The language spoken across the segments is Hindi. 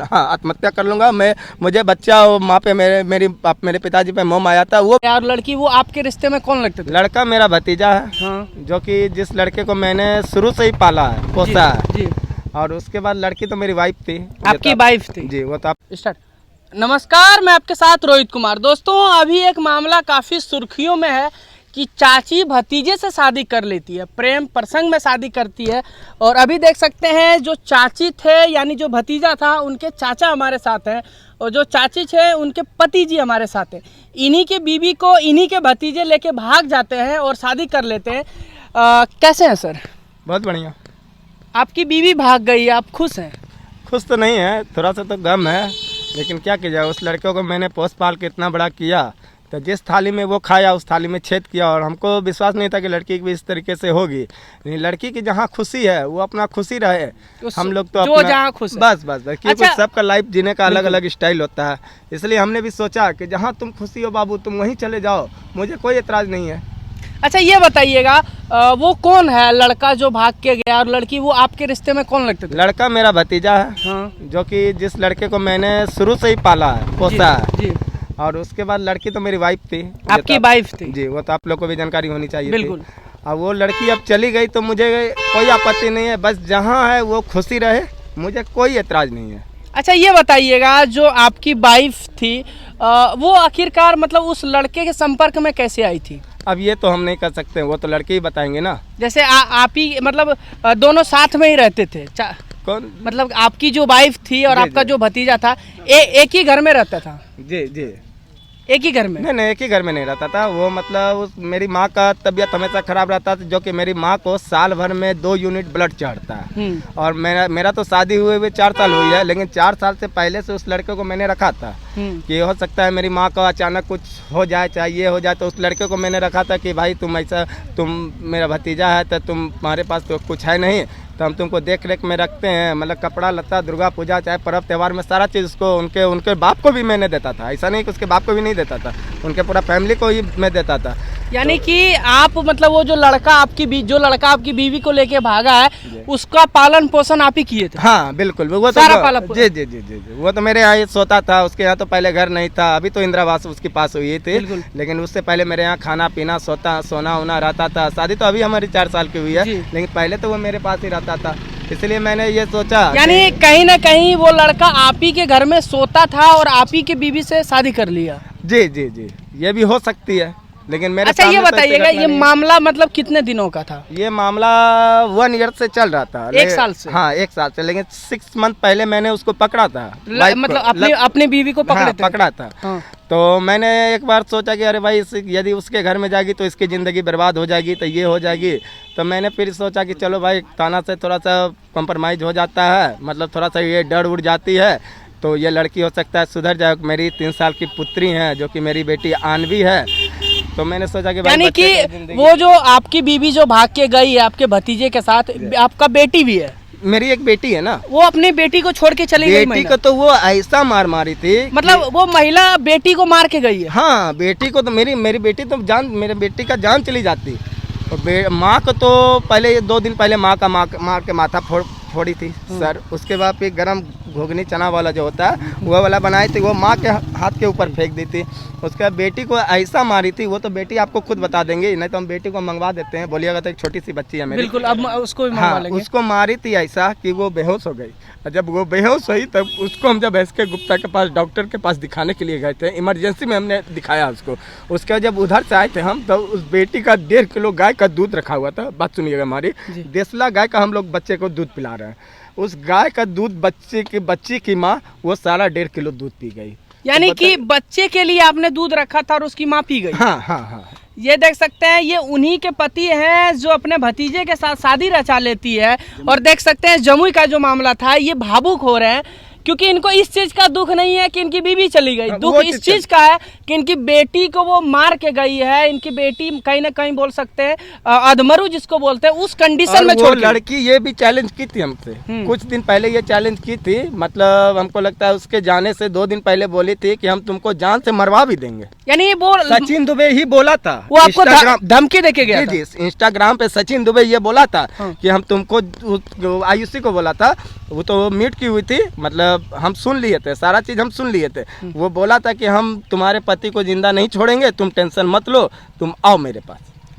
हाँ आत्महत्या कर लूंगा मैं। मुझे बच्चा और माँ पे मेरे पिताजी पे मोह आया था। वो यार लड़की वो आपके रिश्ते में कौन लगते थे? लड़का मेरा भतीजा है। हाँ। जो कि जिस लड़के को मैंने शुरू से ही पाला है, पोसा है। जी। और उसके बाद लड़की तो मेरी वाइफ थी। आपकी वाइफ थी? जी। वो तो आप स्टार्ट। नमस्कार, मैं आपके साथ रोहित कुमार। दोस्तों, अभी एक मामला काफ़ी सुर्खियों में है कि चाची भतीजे से शादी कर लेती है, प्रेम प्रसंग में शादी करती है। और अभी देख सकते हैं जो चाची थे यानी जो भतीजा था उनके चाचा हमारे साथ हैं, और जो चाची थे उनके पति जी हमारे साथ हैं। इन्हीं के बीवी को इन्हीं के भतीजे लेके भाग जाते हैं और शादी कर लेते हैं। कैसे हैं सर? बहुत बढ़िया। आपकी बीवी भाग गई, आप खुश हैं? खुश तो नहीं है, थोड़ा सा तो गम है, लेकिन क्या किया जाए। उस लड़के को मैंने पोस पाल के इतना बड़ा किया, तो जिस थाली में वो खाया उस थाली में छेद किया। और हमको विश्वास नहीं था कि लड़की भी इस तरीके से होगी। लड़की की जहाँ खुशी है वो अपना खुशी रहे, हम लोग तो जो जहाँ खुश है। बस क्योंकि अच्छा, सबका लाइफ जीने का अलग अलग स्टाइल होता है। इसलिए हमने भी सोचा कि जहाँ तुम खुशी हो बाबू तुम वहीं चले जाओ, मुझे कोई एतराज़ नहीं है। अच्छा, ये बताइएगा वो कौन है लड़का जो भाग के गया, और लड़की वो आपके रिश्ते में कौन लगते थे? लड़का मेरा भतीजा है। हाँ। जो कि जिस लड़के को मैंने शुरू से ही पाला है, पोसा है। जी। और उसके बाद लड़की तो मेरी वाइफ थी। आपकी वाइफ थी? जी। वो तो आप लोग को भी जानकारी होनी चाहिए। बिल्कुल। अब वो लड़की अब चली गई तो मुझे कोई आपत्ति नहीं है, बस जहाँ है वो खुशी रहे, मुझे कोई एतराज़ नहीं है। अच्छा, ये बताइएगा जो आपकी वाइफ थी वो आखिरकार मतलब उस लड़के के संपर्क में कैसे आई थी? अब ये तो हम नहीं कर सकते, वो तो लड़के ही बताएंगे ना। जैसे आप ही मतलब दोनों साथ में ही रहते थे? कौन? मतलब आपकी जो वाइफ थी और जी, आपका जी। जो भतीजा था एक ही घर में रहता था? जी जी। एक ही घर में? नहीं, एक ही घर में नहीं रहता था वो। मतलब मेरी माँ का तबीयत हमेशा खराब रहता था, जो कि मेरी माँ को साल भर में 2 यूनिट ब्लड चढ़ता है। और मेरा तो शादी हुए 4 साल हुई है, लेकिन 4 साल से पहले से उस लड़के को मैंने रखा था कि हो सकता है मेरी माँ को अचानक कुछ हो जाए, चाहे ये हो जाए। तो उस लड़के को मैंने रखा था कि भाई तुम मेरा भतीजा है तो तुम्हारे पास तो कुछ है नहीं, तो हम तुमको देख रेख में रखते हैं। मतलब कपड़ा लत्ता, दुर्गा पूजा चाहे पर्व त्यौहार में सारा चीज़ उसको उनके बाप को भी मैंने देता था। ऐसा नहीं कि उसके बाप को भी नहीं देता था, उनके पूरा फैमिली को ही मैं देता था। यानी कि आप मतलब वो जो लड़का आपकी बीवी को लेके भागा है उसका पालन पोषण आप ही किए थे? हाँ बिल्कुल। वो तो सारा पालन जी जी जी जी। वो तो मेरे यहाँ सोता था, उसके यहाँ तो पहले घर नहीं था। अभी तो इंदिरा आवास उसके पास हुई थी, लेकिन उससे पहले मेरे यहाँ खाना पीना सोना होना रहता था। शादी तो अभी हमारी 4 साल की हुई है, लेकिन पहले तो वो मेरे पास ही रहता था। इसलिए मैंने ये सोचा, यानी कहीं ना कहीं वो लड़का आप ही के घर में सोता था और आप ही की बीवी से शादी कर लिया? जी जी जी, ये भी हो सकती है, लेकिन मेरे अच्छा, ये बताइएगा ये मामला मतलब कितने दिनों का था? ये मामला 1 ईयर से चल रहा था। 1 साल से? हाँ 1 साल से, लेकिन 6 मंथ पहले मैंने उसको पकड़ा था। मतलब अपनी बीवी को पकड़ा था। हाँ। तो मैंने एक बार सोचा कि अरे भाई यदि उसके घर में जाएगी तो इसकी ज़िंदगी बर्बाद हो जाएगी, तो ये हो जाएगी। तो मैंने फिर सोचा कि चलो भाई थाना से थोड़ा सा कॉम्प्रोमाइज़ हो जाता है, मतलब थोड़ा सा ये डर उड़ जाती है, तो ये लड़की हो सकता है सुधर जाए। मेरी 3 साल की पुत्री है जो कि मेरी बेटी आनवी है। तो मैंने सोचा कि यानी कि वो जो आपकी बीवी जो भाग के गई है आपके भतीजे के साथ, आपका बेटी भी है? मेरी एक बेटी है ना। वो अपनी बेटी को छोड़ के चली गई? बेटी को तो वो ऐसा मारी थी, मतलब वो महिला बेटी को मार के गई है? हाँ, बेटी को तो मेरी बेटी तो मेरे बेटी का जान चली जाती। और माँ को तो पहले 2 दिन पहले माँ के माथा फोड़ी थी सर। उसके बाद फिर गरम घुगनी चना वाला जो होता है वो वाला बनाई थी, वो माँ के हाथ के ऊपर फेंक दी थी। उसके बाद बेटी को ऐसा मारी थी, वो तो बेटी आपको खुद बता देंगे, नहीं तो हम बेटी को मंगवा देते हैं। बोलिएगा तो एक छोटी सी बच्ची है मेरी। बिल्कुल, अब उसको भी मंगवा लेंगे। उसको मारी थी ऐसा कि वो बेहोश हो गई। जब वो बेहोश हुई तब उसको हम जब SK गुप्ता के पास डॉक्टर के पास दिखाने के लिए गए थे, इमरजेंसी में हमने दिखाया उसको। उसके बाद जब उधर से आए थे हम, तो उस बेटी का 1.5 किलो गाय का दूध रखा हुआ था। बात सुनिएगा हमारी, देसला गाय का हम लोग बच्चे को दूध पिला रहे हैं। उस गाय का दूध बच्ची की माँ वो सारा 1.5 किलो दूध पी गई। यानी कि बच्चे के लिए आपने दूध रखा था और उसकी माँ पी गई? हाँ हाँ हाँ। ये देख सकते हैं, ये उन्हीं के पति हैं जो अपने भतीजे के साथ शादी रचा लेती है। और देख सकते हैं जमुई का जो मामला था, ये भावुक हो रहे हैं क्योंकि इनको इस चीज का दुख नहीं है कि इनकी बीवी चली गई, दुख इस चीज का है कि इनकी बेटी को वो मार के गई है। इनकी बेटी कहीं ना कहीं बोल सकते हैं अधमरू जिसको बोलते हैं, उस कंडीशन में छोड़ लड़की ये भी चैलेंज की थी हमसे कुछ दिन पहले। ये चैलेंज की थी, मतलब हमको लगता है उसके जाने से 2 दिन पहले बोली थी कि हम तुमको जान से मरवा भी देंगे। यानी वो सचिन दुबे ही बोला था, वो आपको धमकी देके गया था? जी, इंस्टाग्राम पे सचिन दुबे ये बोला था कि हम तुमको, आयुषी को बोला था, वो तो मीट की हुई थी, मतलब मतलब हम सुन लिए थे, सारा चीज़ हम सुन लिए थे। वो बोला था कि हम तुम्हारे पति को जिंदा नहीं छोड़ेंगे, तुम टेंशन मत लो, तुम आओ मेरे पास।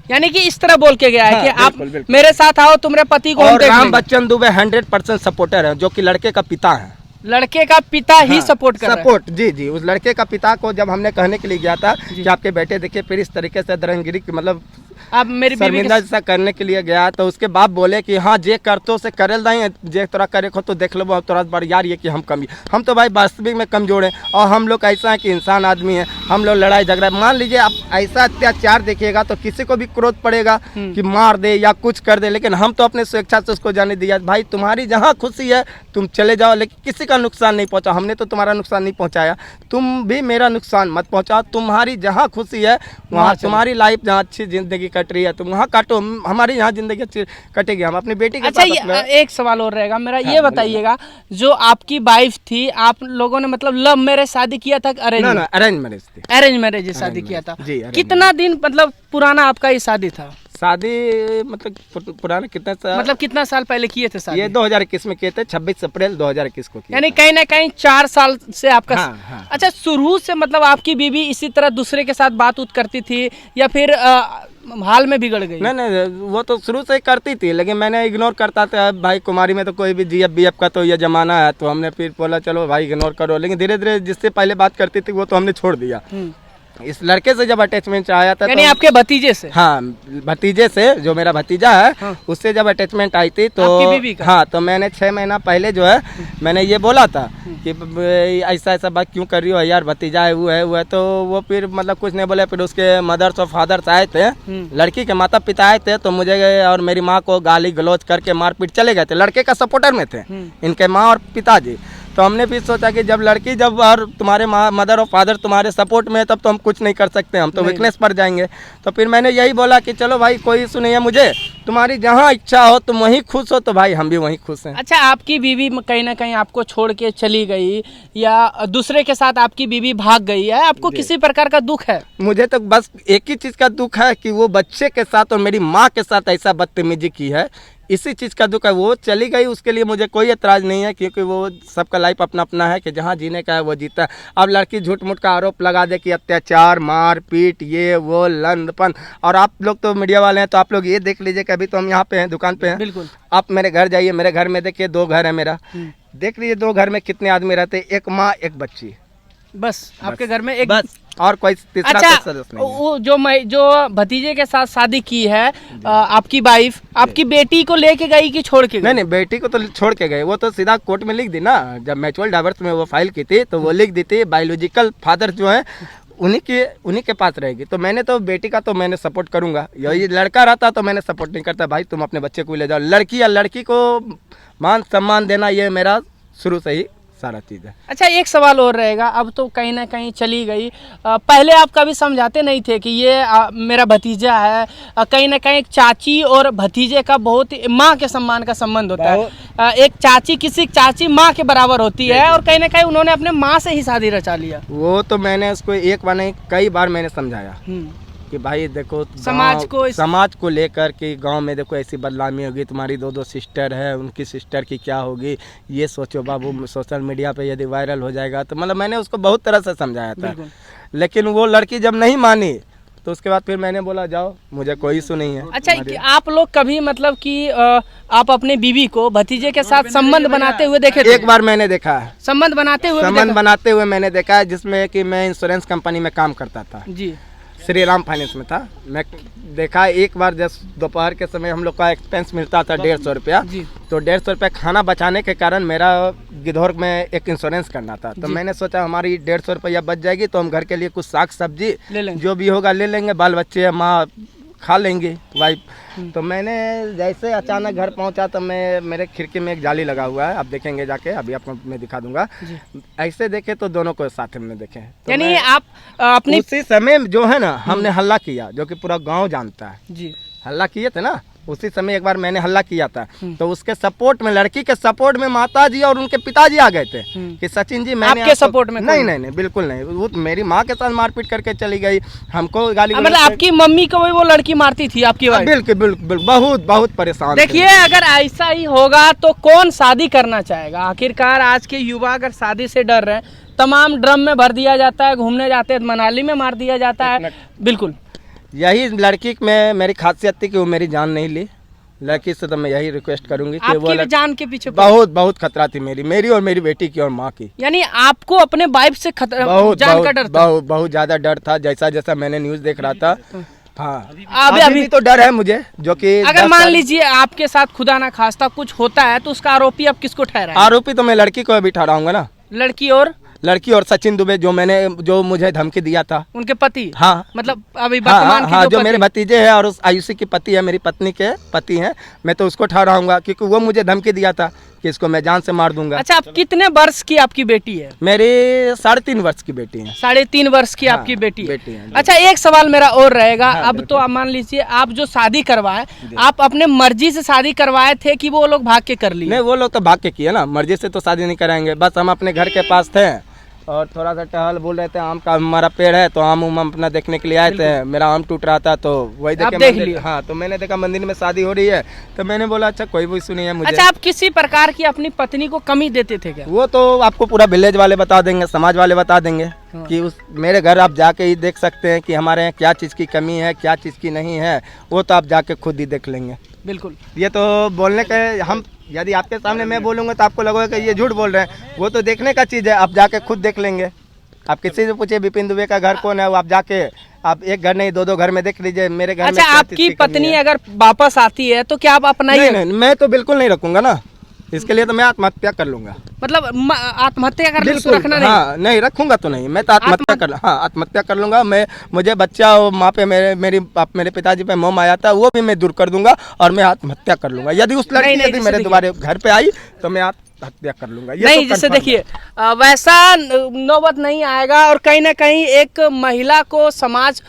यानी कि इस तरह बोल के गया है हाँ, कि आप बिल्कुल, बिल्कुल। मेरे साथ आओ, तुम्हारे पति को हम और देख राम लेंगे। बच्चन दुबे 100% सपोर्टर है, जो कि लड़के का पिता है। लड़के का पिता ही हाँ, सपोर्ट कर रहा है। सपोर्ट, जी जी। उस लड़के का पिता को जब हमने कहने के लिए गया था कि आपके बेटे देखिए फिर इस तरीके से दरंगिरी मतलब आप मेरी बीवी शर्मिंदा के जैसा करने के लिए गया, तो उसके बाप बोले कि हाँ जे करतो से करल दाई, जे तोरा करे को तो देख लो, अब तोरा बड़ यार ये कि हम तो भाई वास्तविक में कमजोर हैं, और हम लोग ऐसा है कि इंसान आदमी है, हम लोग लड़ाई झगड़ा, मान लीजिए आप ऐसा अत्याचार देखिएगा तो किसी को भी क्रोध पड़ेगा कि मार दे या कुछ कर दे, लेकिन हम तो अपने स्वेच्छा से उसको जाने दिया। भाई तुम्हारी जहाँ खुशी है तुम चले जाओ, लेकिन किसी का नुकसान नहीं पहुँचा, हमने तो तुम्हारा नुकसान नहीं पहुँचाया, तुम भी मेरा नुकसान मत पहुँचाओ। तुम्हारी जहाँ खुशी है वहाँ, तुम्हारी लाइफ जहाँ अच्छी जिंदगी कट रही है तुम वहाँ काटो, हमारी यहाँ जिंदगी अच्छी कटेगी, हम अपनी बेटी के अच्छा साथ अपना। एक सवाल और रहेगा मेरा, ये बताइएगा, जो आपकी वाइफ थी, आप लोगों ने मतलब लव मैरिज शादी किया था, अरेंज ना अरेंज मैरिज थी। अरेंज मैरिज शादी किया था जी, कितना दिन मतलब पुराना आपका ये शादी था? शादी मतलब पुराना कितना मतलब कितना साल पहले किए थे शादी? ये 2021 में किए थे, 26 अप्रैल 2021 को किया। यानी कहीं ना कहीं 4 साल से आपका हाँ, हाँ। अच्छा, शुरू से मतलब आपकी बीवी इसी तरह दूसरे के साथ बात उत करती थी या फिर हाल में बिगड़ गई? नहीं, वो तो शुरू से ही करती थी, लेकिन मैंने इग्नोर करता था। भाई कुमारी में तो कोई भी जीएफ बीएफ का तो ये जमाना है, तो हमने फिर बोला चलो भाई इग्नोर करो, लेकिन धीरे धीरे जिससे पहले बात करती थी वो तो हमने छोड़ दिया। इस लड़के से जब अटैचमेंट आया था, यानी तो आपके भतीजे से? हाँ, भतीजे से, जो मेरा भतीजा है, हाँ। उससे जब अटैचमेंट आई थी तो आपकी बीवी का? हाँ, तो मैंने 6 महीना पहले जो है मैंने ये बोला था कि ऐसा ऐसा बात क्यों कर रही हो यार, भतीजा है वो है, तो वो फिर मतलब कुछ नहीं बोले। फिर उसके मदर्स और फादर्स आए थे, लड़की के माता पिता आए थे, तो मुझे और मेरी माँ को गाली गलौज करके मारपीट चले गए थे। लड़के का सपोर्टर में थे इनके माँ और पिताजी। तो हमने भी सोचा कि जब लड़की जब और तुम्हारे मदर और फादर तुम्हारे सपोर्ट में है, तब तो हम कुछ नहीं कर सकते, हम तो वीकनेस पर जाएंगे। तो फिर मैंने यही बोला कि चलो भाई कोई इशू नहीं है मुझे, तुम्हारी जहाँ इच्छा हो तुम वहीं खुश हो, तो भाई हम भी वहीं खुश हैं। अच्छा, आपकी बीवी कहीं ना कहीं आपको छोड़ के चली गई या दूसरे के साथ आपकी बीवी भाग गई है, आपको किसी प्रकार का दुख है? मुझे तो बस एक ही चीज़ का दुख है कि वो बच्चे के साथ और मेरी माँ के साथ ऐसा बदतमीजी की है, इसी चीज़ का दुख है। वो चली गई, उसके लिए मुझे कोई एतराज़ नहीं है, क्योंकि वो सबका लाइफ अपना अपना है कि जहाँ जीने का है वो जीता है। अब लड़की झूठ मूठ का आरोप लगा दे कि अत्याचार, मार पीट, ये वो लंदपन, और आप लोग तो मीडिया वाले हैं, तो आप लोग ये देख लीजिए कि अभी तो हम यहाँ पे हैं, दुकान पे हैं। बिल्कुल। आप मेरे घर जाइए, मेरे घर में देखिए 2 घर है मेरा, देख लीजिए 2 घर में कितने आदमी रहते हैं, एक माँ एक बच्ची, बस आपके घर में एक, बस, और कोई तीसरा अच्छा, सदस्य नहीं है। वो जो भतीजे के साथ शादी की है आपकी वाइफ, आपकी बेटी को लेके गई कि छोड़ के गई? नहीं, बेटी को तो छोड़ के गए, वो तो सीधा कोर्ट में लिख दी ना, जब म्यूचुअल डाइवर्स में वो फाइल की थी तो वो लिख दी थी बायोलॉजिकल फादर जो है उन्हीं के पास रहेगी। तो मैंने तो बेटी का तो मैंने सपोर्ट करूंगा, यही लड़का रहता तो मैंने सपोर्ट नहीं करता। भाई तुम अपने बच्चे को ले जाओ, लड़की या लड़की को मान सम्मान देना ये मेरा शुरू से ही सारा चीज़ है। अच्छा, एक सवाल और रहेगा, अब तो कहीं ना कहीं चली गई, पहले आप कभी समझाते नहीं थे कि ये मेरा भतीजा है? कहीं ना कहीं एक चाची और भतीजे का बहुत माँ के सम्मान का संबंध होता है, एक चाची किसी चाची माँ के बराबर होती है, और कहीं ना कहीं उन्होंने अपने माँ से ही शादी रचा लिया। वो तो मैंने उसको एक बार नहीं कई बार मैंने समझाया कि भाई देखो समाज को लेकर कि गांव में देखो ऐसी बदनामी होगी, तुम्हारी 2 सिस्टर है, उनकी सिस्टर की क्या होगी, ये सोचो बाबू, सोशल मीडिया पे यदि वायरल हो जाएगा। तो मतलब मैंने उसको बहुत तरह से समझाया था, लेकिन वो लड़की जब नहीं मानी तो उसके बाद फिर मैंने बोला जाओ, मुझे कोई इशू नहीं है। अच्छा, आप लोग कभी मतलब कि आप अपने बीवी को भतीजे के साथ संबंध बनाते हुए देखे थे? एक बार मैंने देखा है, संबंध बनाते हुए मैंने देखा है, जिसमें कि मैं इंश्योरेंस कंपनी में काम करता था जी, श्री राम फाइनेंस में था। मैं देखा एक बार जब दोपहर के समय हम लोग का एक्सपेंस मिलता था 150 रुपया, तो 150 रुपया खाना बचाने के कारण मेरा गिद्धौर में एक इंश्योरेंस करना था। तो मैंने सोचा हमारी 150 रुपया बच जाएगी, तो हम घर के लिए कुछ साग सब्जी जो भी होगा ले लेंगे, बाल बच्चे माँ खा लेंगे वाइफ। तो मैंने जैसे अचानक घर पहुंचा तो मेरे खिड़की में एक जाली लगा हुआ है, आप देखेंगे जाके, अभी आपको मैं दिखा दूंगा। ऐसे देखे तो दोनों को साथ में देखे, तो यानी आप अपनी उसी समय जो है ना हमने हल्ला किया, जो कि पूरा गांव जानता है जी, हल्ला किए थे ना, उसी समय एक बार मैंने हल्ला किया था, तो उसके सपोर्ट में, लड़की के सपोर्ट में माताजी और उनके पिताजी आ गए थे कि सचिन जी मैंने आपके सपोर्ट में? नहीं नहीं नहीं, बिल्कुल नहीं। वो मेरी माँ के साथ मारपीट करके चली गई, हमको गाली मतलब आपकी मम्मी को भी वो लड़की मारती थी आपकी वाइफ? बिल्कुल बिल्कुल, बहुत बहुत परेशान। देखिए, अगर ऐसा ही होगा तो कौन शादी करना चाहेगा? आखिरकार आज के युवा अगर शादी से डर रहे हैं, तमाम ड्रम में भर दिया जाता है, घूमने जाते हैं मनाली में मार दिया जाता है। बिल्कुल, यही लड़की में मेरी खासियत थी कि वो मेरी जान नहीं ली। लड़की से तो मैं यही रिक्वेस्ट करूंगी कि वो जान के पीछे बहुत खतरा थी मेरी और मेरी बेटी की और माँ की। यानी आपको अपने वाइफ से जान का डर था? बहुत ज्यादा डर था, जैसा जैसा मैंने न्यूज देख रहा था। हाँ, अभी तो डर है मुझे, जो कि अगर मान लीजिए आपके साथ खुदा ना खास्ता कुछ होता है तो उसका आरोपी आप किसको ठहराएंगे? आरोपी तो मैं लड़की को अभी ठहराऊंगा ना। लड़की और सचिन दुबे, जो मुझे धमकी दिया था, उनके पति। हाँ, मतलब अभी वर्तमान हाँ, जो मेरे भतीजे हैं और उस आयुषी की पति है, मेरी पत्नी के पति हैं, मैं तो उसको ठहराऊंगा क्योंकि वो मुझे धमकी दिया था कि इसको मैं जान से मार दूंगा। अच्छा, आप कितने वर्ष की आपकी बेटी है? मेरी 3.5 वर्ष की बेटी है। 3.5 वर्ष की आपकी बेटी है। है। अच्छा, एक सवाल मेरा और रहेगा। अब तो आप मान लीजिए आप जो शादी करवाए, आप अपने मर्जी से शादी करवाए थे कि वो लोग भाग के कर लिए? नहीं, वो लोग तो भाग के किए ना, मर्जी से तो शादी नहीं कराएंगे। बस हम अपने घर के पास थे और थोड़ा सा टहल बोल रहे थे, आम का हमारा पेड़ है तो आम अपना देखने के लिए आए थे। मेरा आम टूट रहा था तो वही देख लिया। हाँ, तो मैंने देखा मंदिर में शादी हो रही है, तो मैंने बोला अच्छा कोई भी इशू नहीं है मुझे। अच्छा, आप किसी प्रकार की अपनी पत्नी को कमी देते थे क्या? वो तो आपको पूरा विलेज वाले बता देंगे, समाज वाले बता देंगे कि उस मेरे घर आप जाके ही देख सकते हैं कि हमारे यहाँ क्या चीज़ की कमी है, क्या चीज़ की नहीं है, वो तो आप जाके खुद ही देख लेंगे। बिल्कुल, ये तो बोलने के, हम यदि आपके सामने मैं बोलूँगा तो आपको लगेगा कि ये झूठ बोल रहे हैं, वो तो देखने का चीज़ है, आप जाके खुद देख लेंगे। आप किसी से पूछिए विपिन दुबे का घर कौन है, वो आप जाके आप एक घर नहीं दो घर में देख लीजिए मेरे घर। अच्छा, आपकी पत्नी अगर वापस आती है तो क्या आप अपना ही? नहीं, मैं तो बिल्कुल नहीं रखूंगा ना, इसके लिए तो मैं आत्महत्या कर लूंगा। मतलब आत्महत्या कर रखना नहीं? हाँ, नहीं रखूंगा तो नहीं, मैं तो आत्महत्या कर लूंगा। मुझे बच्चा और माँ पे मेरे पिताजी पे मोह आया था, वो भी मैं दूर कर दूंगा और मैं आत्महत्या कर लूंगा। यदि उस लड़की यदि मेरे दोबारा घर पे आई तो मैं हत्या कर लूंगा। नहीं, जैसे देखिए वैसा नौबत नहीं आएगा। और कहीं ना कहीं एक महिला को समाज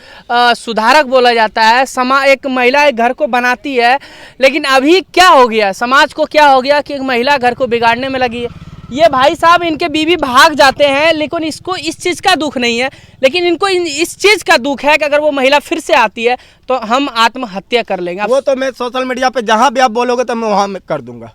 सुधारक बोला जाता है। एक महिला एक घर को बनाती है, लेकिन अभी क्या हो गया, समाज को क्या हो गया कि एक महिला घर को बिगाड़ने में लगी है। ये भाई साहब, इनके बीवी भाग जाते हैं, लेकिन इसको इस चीज़ का दुख नहीं है, लेकिन इनको इस चीज़ का दुख है कि अगर वो महिला फिर से आती है तो हम आत्महत्या कर लेंगे। वो तो मैं सोशल मीडिया पे जहाँ भी आप बोलोगे तो मैं वहाँ कर दूंगा।